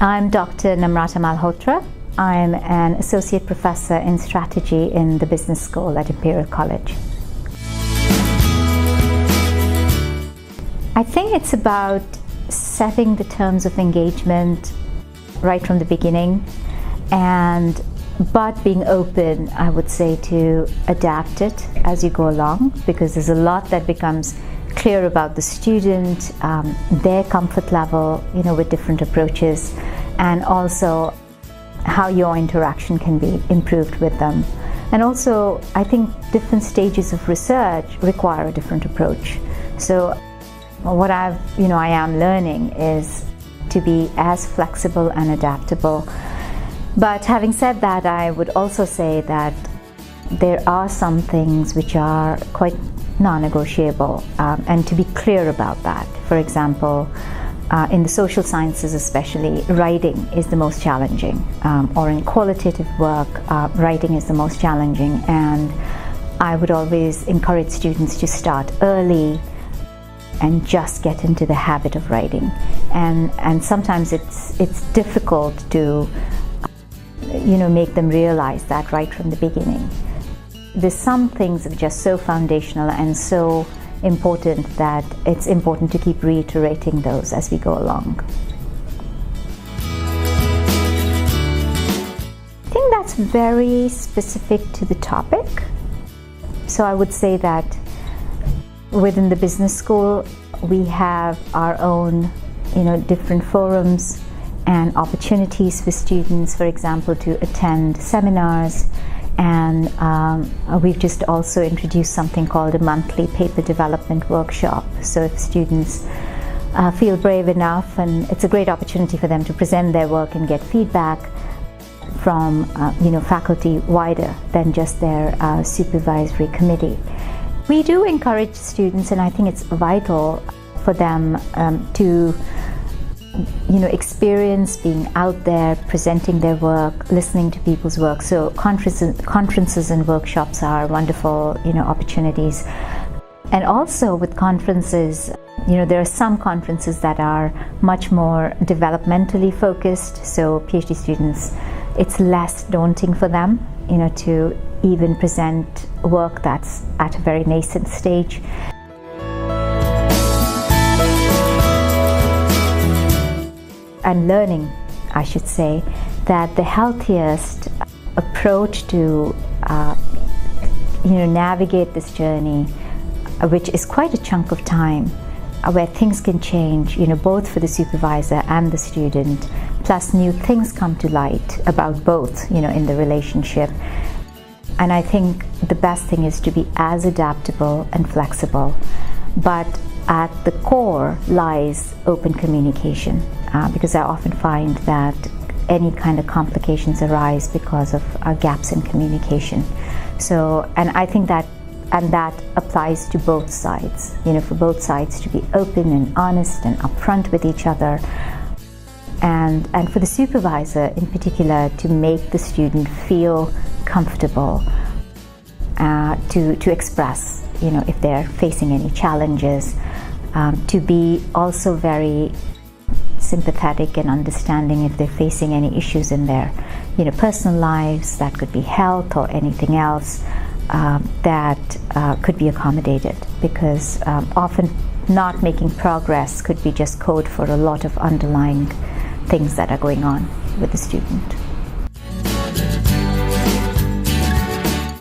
I'm Dr. Namrata Malhotra. I'm an associate professor in strategy in the business school at Imperial College. I think it's about setting the terms of engagement right from the beginning, but being open, I would say, to adapt it as you go along, because there's a lot that becomes clear about the student, their comfort level, with different approaches, and also how your interaction can be improved with them. And also, I think different stages of research require a different approach. So what I am learning is to be as flexible and adaptable. But having said that, I would also say that there are some things which are quite non-negotiable, and to be clear about that. For example, in the social sciences especially, writing is the most challenging, or in qualitative work, writing is the most challenging, and I would always encourage students to start early and just get into the habit of writing. And sometimes it's difficult to make them realize that right from the beginning. There's some things that are just so foundational and so important that it's important to keep reiterating those as we go along. I think that's very specific to the topic. So I would say that within the business school, we have our own, different forums and opportunities for students, for example, to attend seminars. And we've just also introduced something called a monthly paper development workshop. So if students feel brave enough, and it's a great opportunity for them to present their work and get feedback from faculty wider than just their supervisory committee. We do encourage students, and I think it's vital for them to experience being out there, presenting their work, listening to people's work. So conferences and workshops are wonderful, opportunities. And also with conferences, there are some conferences that are much more developmentally focused. So PhD students, it's less daunting for them, to even present work that's at a very nascent stage. And learning, I should say, that the healthiest approach to navigate this journey, which is quite a chunk of time, where things can change, both for the supervisor and the student, plus new things come to light about both, in the relationship. And I think the best thing is to be as adaptable and flexible, but at the core lies open communication, because I often find that any kind of complications arise because of gaps in communication. So, and I think that applies to both sides, for both sides to be open and honest and upfront with each other, and for the supervisor in particular to make the student feel comfortable to express, if they're facing any challenges, to be also very sympathetic and understanding if they're facing any issues in their personal lives. That could be health or anything else that could be accommodated, because often not making progress could be just code for a lot of underlying things that are going on with the student.